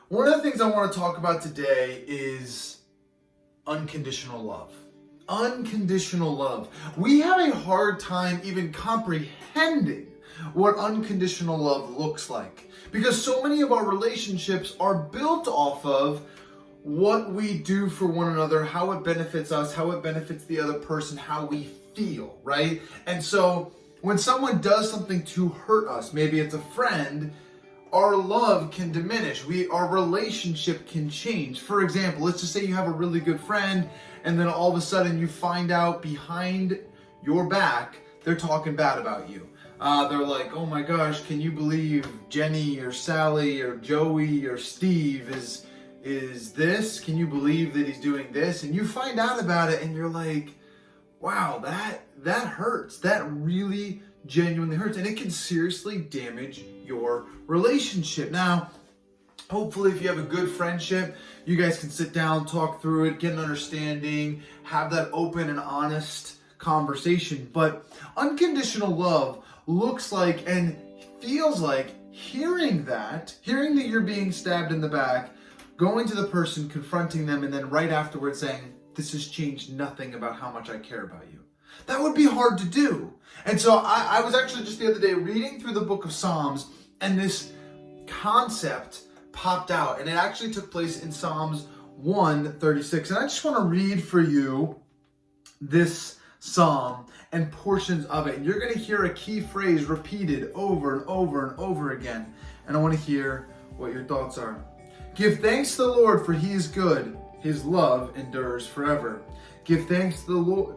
One of the things I want to talk about today is unconditional love. Unconditional love. We have a hard time even comprehending what unconditional love looks like because so many of our relationships are built off of what we do for one another, how it benefits us, how it benefits the other person, how we feel, right? And so when someone does something to hurt us, maybe it's a friend, our love can diminish. Our relationship can change. For example, let's just say you have a really good friend and then all of a sudden you find out behind your back, they're talking bad about you. They're like, oh my gosh, can you believe Jenny or Sally or Joey or Steve is this? Can you believe that he's doing this? And you find out about it and you're like, wow, that hurts. That really genuinely hurts. And it can seriously damage your relationship. Now, hopefully if you have a good friendship, you guys can sit down, talk through it, get an understanding, have that open and honest conversation. But unconditional love looks like and feels like hearing that you're being stabbed in the back, going to the person, confronting them, and then right afterwards saying, this has changed nothing about how much I care about you. That would be hard to do. And so I was actually just the other day reading through the book of Psalms, and this concept popped out, and it actually took place in Psalms 136. And I just want to read for you this psalm and portions of it. And you're going to hear a key phrase repeated over and over and over again. And I want to hear what your thoughts are. Give thanks to the Lord, for he is good. His love endures forever. Give thanks to the Lord.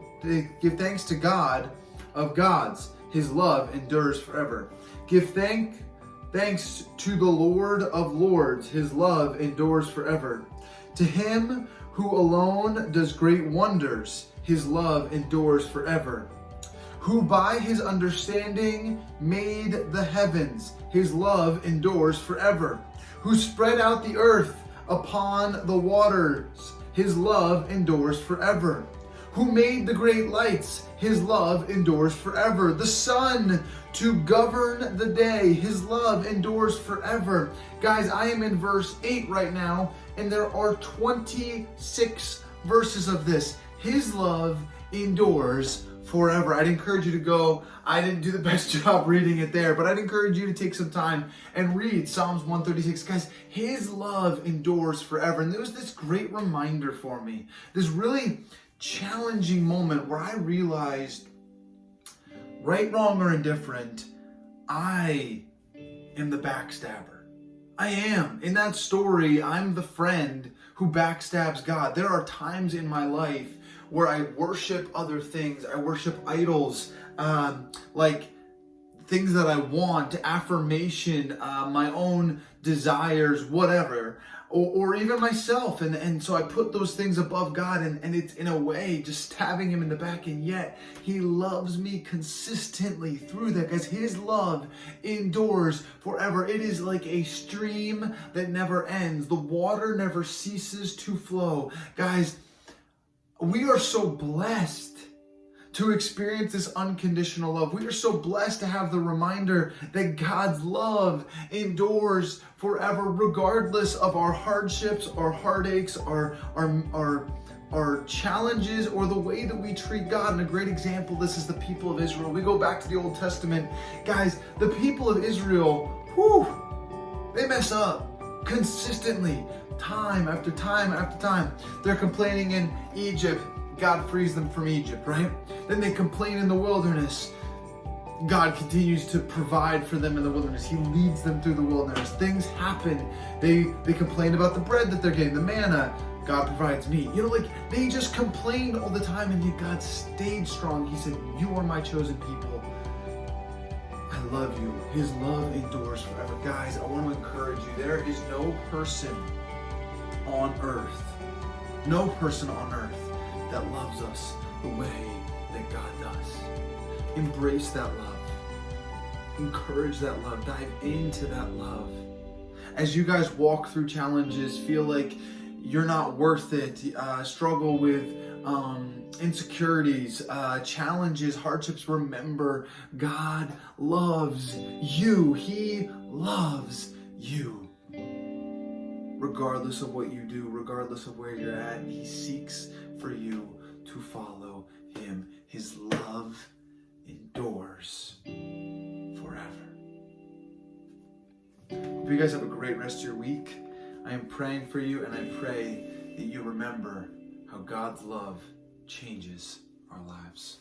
Give thanks to God of gods. His love endures forever. Give thanks to the Lord of lords. His love endures forever. To him who alone does great wonders. His love endures forever. Who by his understanding made the heavens. His love endures forever. Who spread out the earth upon the waters. His love endures forever. Who made the great lights. His love endures forever. The sun to govern the day. His love endures forever. Guys, I am in verse 8 right now, and there are 26 verses of this. His love endures forever. I'd encourage you to go. I didn't do the best job reading it there, but I'd encourage you to take some time and read Psalms 136. Guys, his love endures forever. And there was this great reminder for me, this really challenging moment where I realized, right, wrong, or indifferent, I am the backstabber. I am. In that story, I'm the friend who backstabs God. There are times in my life where I worship other things. I worship idols, like things that I want, affirmation, my own desires, whatever, or even myself. And so I put those things above God, and it's in a way just stabbing him in the back. And yet he loves me consistently through that, because his love endures forever. It is like a stream that never ends. The water never ceases to flow. Guys, we are so blessed to experience this unconditional love. We are so blessed to have the reminder that God's love endures forever, regardless of our hardships, our heartaches, our challenges, or the way that we treat God. And a great example, this is the people of Israel. We go back to the Old Testament. Guys, the people of Israel, they mess up consistently. Time after time after time. They're complaining in Egypt. God frees them from Egypt, right? Then they complain in the wilderness. God continues to provide for them in the wilderness. He leads them through the wilderness. Things happen. They complain about the bread that they're getting, the manna. God provides meat. They just complained all the time, and yet God stayed strong. He said, you are my chosen people. I love you. His love endures forever. Guys, I want to encourage you. There is no person on earth that loves us the way that God does. Embrace that love. Encourage that love. Dive into that love. As you guys walk through challenges, feel like you're not worth it, struggle with insecurities, challenges, hardships, remember, God loves you. He loves you. regardless of what you do, regardless of where you're at. He seeks for you to follow him. His love endures forever. Hope you guys have a great rest of your week. I am praying for you, and I pray that you remember how God's love changes our lives.